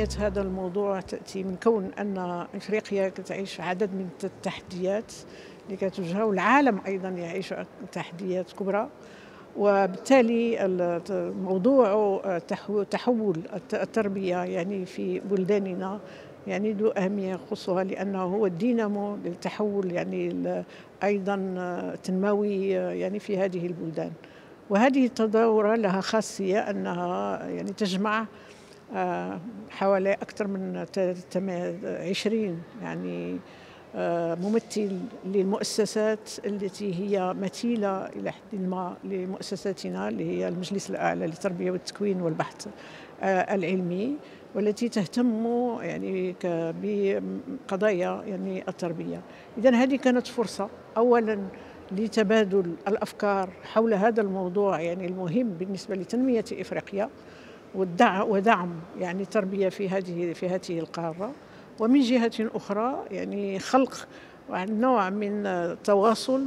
أهمية هذا الموضوع تأتي من كون أن إفريقيا تعيش عدد من التحديات اللي كتواجهها، والعالم أيضا يعيش تحديات كبرى، وبالتالي موضوع تحول التربية يعني في بلداننا يعني ذو أهمية قصوى، لأنه هو الدينامو للتحول يعني أيضا تنموي يعني في هذه البلدان. وهذه التظاهرة لها خاصية أنها يعني تجمع حوالي أكثر من 20 يعني ممثل للمؤسسات التي هي مثيلة إلى حد ما لمؤسساتنا، اللي هي المجلس الأعلى للتربية والتكوين والبحث العلمي، والتي تهتم يعني بقضايا يعني التربية. إذن هذه كانت فرصة أولاً لتبادل الأفكار حول هذا الموضوع يعني المهم بالنسبة لتنمية إفريقيا ودعم يعني التربية في هذه القارة، ومن جهة أخرى يعني خلق نوع من التواصل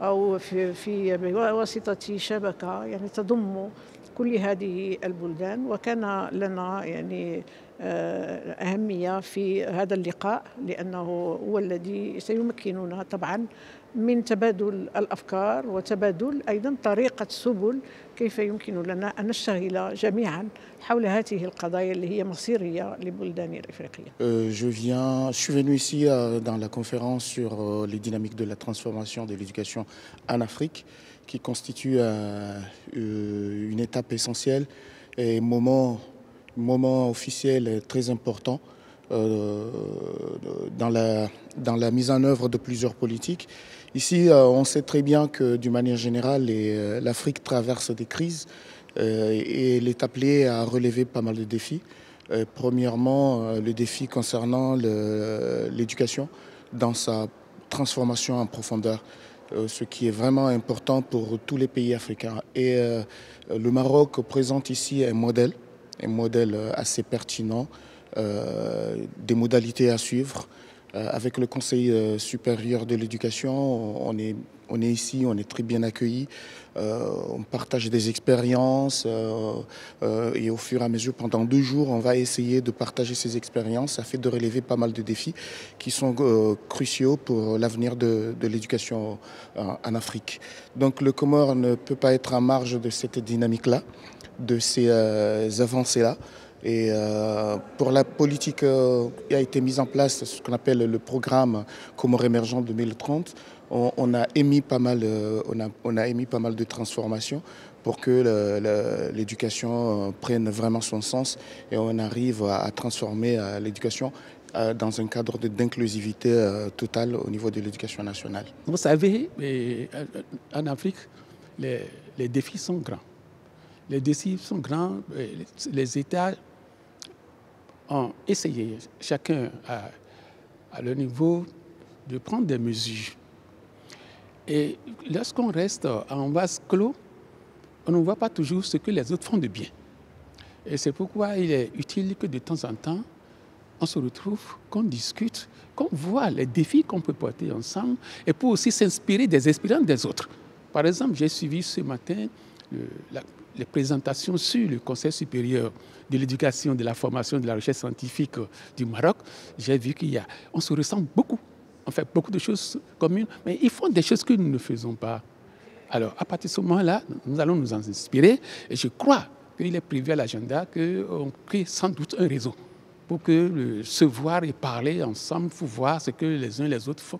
أو في بواسطة شبكة يعني تضم كل هذه البلدان. وكان لنا يعني أهمية في هذا اللقاء، لأنه هو الذي سيمكننا طبعا من تبادل الأفكار وتبادل أيضا طريقة سبل كيف يمكن لنا أن نشتغل جميعا حول هذه القضايا اللي هي مصيرية لبلدان الإفريقية. Je suis venu ici dans la conférence sur les dynamiques de la transformation de l'éducation en Afrique, qui constitue une étape essentielle et moment officiel très important dans la mise en œuvre de plusieurs politiques. Ici, on sait très bien que d'une manière générale, l'Afrique traverse des crises et elle est appelée à relever pas mal de défis. Premièrement, le défi concernant l'éducation dans sa transformation en profondeur, ce qui est vraiment important pour tous les pays africains. Et le Maroc présente ici un modèle assez pertinent, des modalités à suivre. Avec le Conseil supérieur de l'éducation, on est ici, on est très bien accueillis. On partage des expériences et au fur et à mesure, pendant 2 jours, on va essayer de partager ces expériences afin de relever pas mal de défis qui sont cruciaux pour l'avenir de l'éducation en Afrique. Donc le Comore ne peut pas être en marge de cette dynamique-là, de ces avancées-là. Et pour la politique qui a été mise en place, ce qu'on appelle le programme Comore émergent 2030, on a émis pas mal de transformations pour que l'éducation prenne vraiment son sens et on arrive à transformer l'éducation dans un cadre d'inclusivité totale au niveau de l'éducation nationale. Vous savez, en Afrique, les défis sont grands. Les défis sont grands. Les États ont essayé, chacun à leur niveau, de prendre des mesures. Et lorsqu'on reste en vase clos, on ne voit pas toujours ce que les autres font de bien. Et c'est pourquoi il est utile que de temps en temps, on se retrouve, qu'on discute, qu'on voit les défis qu'on peut porter ensemble et pour aussi s'inspirer des expériences des autres. Par exemple, j'ai suivi ce matin les présentations sur le Conseil supérieur de l'éducation, de la formation, de la recherche scientifique du Maroc. J'ai vu on se ressemble beaucoup. On fait beaucoup de choses communes, mais ils font des choses que nous ne faisons pas. Alors, à partir de ce moment-là, nous allons nous en inspirer. Et je crois qu'il est prévu à l'agenda qu'on crée sans doute un réseau pour que se voir et parler ensemble, pour voir ce que les uns et les autres font,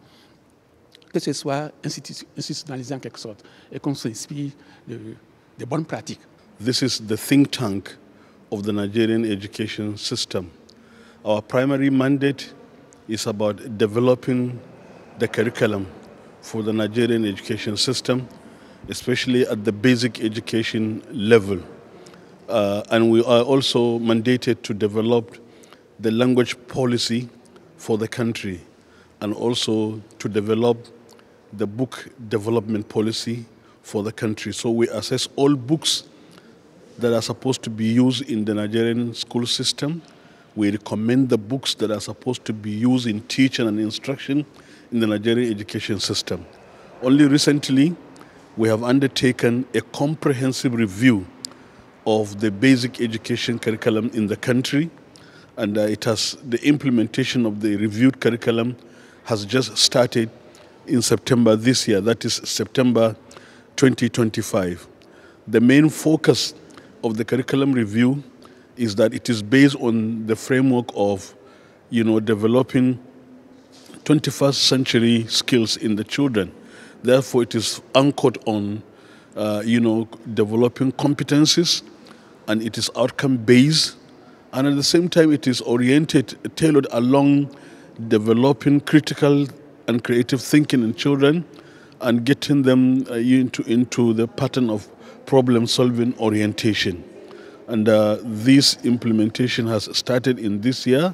que ce soit institutionnalisé en quelque sorte et qu'on s'inspire des bonnes pratiques. This is the think tank of the Nigerian education system. Our primary mandate is about developing the curriculum for the Nigerian education system, especially at the basic education level. And we are also mandated to develop the language policy for the country and also to develop the book development policy for the country. So we assess all books that are supposed to be used in the Nigerian school system. We recommend the books that are supposed to be used in teaching and instruction in the Nigerian education system. Only recently, we have undertaken a comprehensive review of the basic education curriculum in the country, And the implementation of the reviewed curriculum has just started in September this year, that is September 2025. The main focus of the curriculum review is that it is based on the framework of, developing 21st century skills in the children. Therefore, it is anchored on, developing competencies, and it is outcome-based, and at the same time, it is tailored along developing critical and creative thinking in children and getting them into the pattern of problem-solving orientation. And this implementation has started in this year,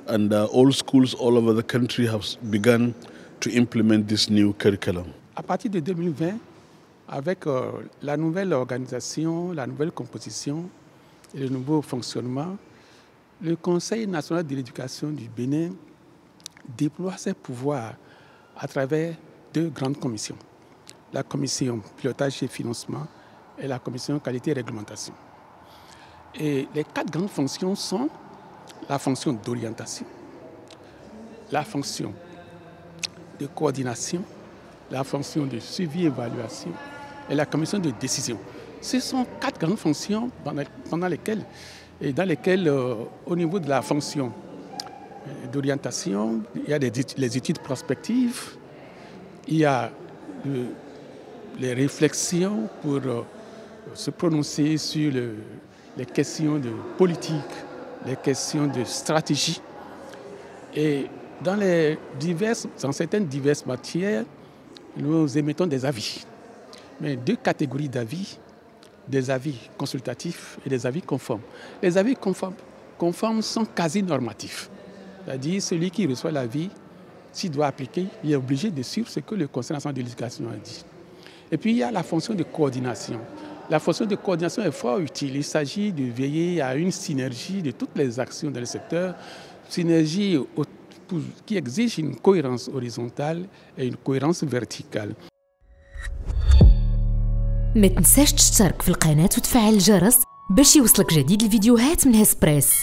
and all schools all over the country have begun to implement this new curriculum. À partir de 2020, avec la nouvelle organisation, la nouvelle composition et le nouveau fonctionnement, le Conseil national de l'éducation du Bénin déploie ses pouvoirs à travers deux grandes commissions. La commission pilotage et financement et la commission qualité et réglementation. Et les quatre grandes fonctions sont la fonction d'orientation, la fonction de coordination, la fonction de suivi et évaluation et la commission de décision. Ce sont quatre grandes fonctions dans lesquelles, au niveau de la fonction d'orientation, il y a les études prospectives, il y a les réflexions pour se prononcer sur les questions de politique, les questions de stratégie. Et dans certaines diverses matières, nous émettons des avis. Mais deux catégories d'avis, des avis consultatifs et des avis conformes. Les avis conformes sont quasi normatifs. C'est-à-dire celui qui reçoit l'avis, s'il doit appliquer, il est obligé de suivre ce que le Conseil national de l'éducation a dit. Et puis il y a la fonction de coordination. La fonction de coordination est fort utile. Il s'agit de veiller à une synergie de toutes les actions dans le secteur, synergie qui exige une cohérence horizontale et une cohérence verticale. ما تنساش تشترك في القناة وتفعل الجرس باش يوصلك جديد الفيديوهات من هسبريس.